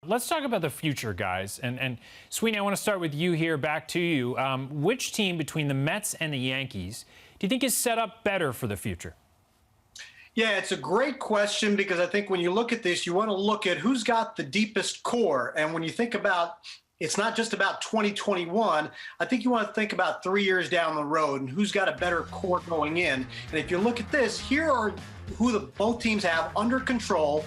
let's talk about the future, guys. And Sweeny, I want to start with you here, back to you. Which team between the Mets and the Yankees do you think is set up better for the future? Yeah, it's a great question because I think when you look at this, you want to look at who's got the deepest core. And when you think about it's not just about 2021. I think you want to think about 3 years down the road and who's got a better core going in. And if you look at this, here are who both teams have under control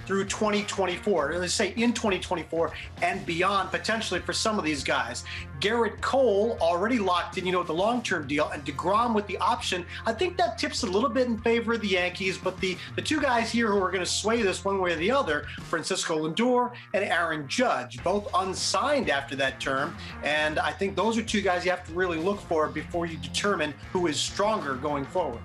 through 2024. Let's say in 2024 and beyond, potentially for some of these guys. Garrett Cole already locked in, with the long-term deal, and DeGrom with the option. I think that tips a little bit in favor of the Yankees, but the two guys here who are going to sway this one way or the other, Francisco Lindor and Aaron Judge, both unsigned after that term. And I think those are two guys you have to really look for before you determine who is stronger going forward.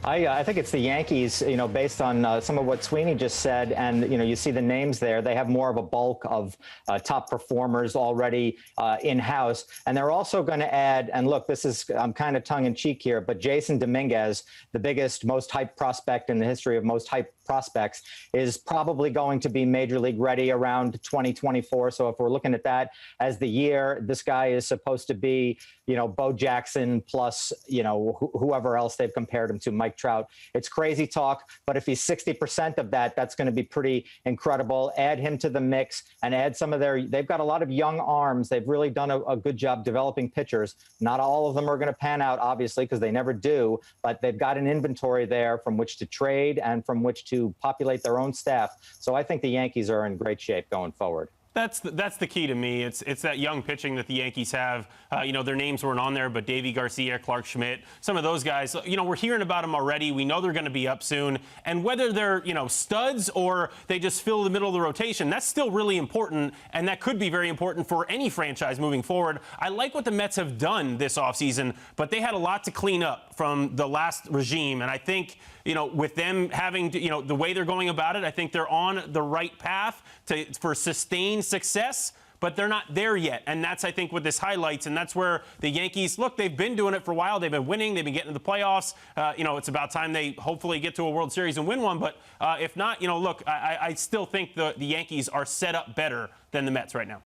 I think it's the Yankees, based on some of what Sweeny just said. And, you see the names there. They have more of a bulk of top performers already in-house. And they're also going to add, and look, I'm kind of tongue-in-cheek here, but Jason Dominguez, the biggest, most hyped prospect in the history of most hyped prospects, is probably going to be Major League ready around 2024. So if we're looking at that as the year, this guy is supposed to be, Bo Jackson plus, whoever else they've compared him to, Mike Trout. It's crazy talk, but if he's 60% of that, that's going to be pretty incredible. Add him to the mix and add some of they've got a lot of young arms. They've really done a good job developing pitchers. Not all of them are going to pan out, obviously, because they never do, but they've got an inventory there from which to trade and from which to populate their own staff. So I think the Yankees are in great shape going forward. That's the key to me. It's that young pitching that the Yankees have. Their names weren't on there, but Davy Garcia, Clark Schmidt, some of those guys, we're hearing about them already. We know they're going to be up soon. And whether they're, studs or they just fill the middle of the rotation, that's still really important. And that could be very important for any franchise moving forward. I like what the Mets have done this offseason, but they had a lot to clean up from the last regime. And I think, with them having, the way they're going about it, I think they're on the right path for sustained success, but they're not there yet. And that's, I think, what this highlights. And that's where the Yankees, look, they've been doing it for a while. They've been winning. They've been getting to the playoffs. It's about time they hopefully get to a World Series and win one. But if not, look, I still think the Yankees are set up better than the Mets right now.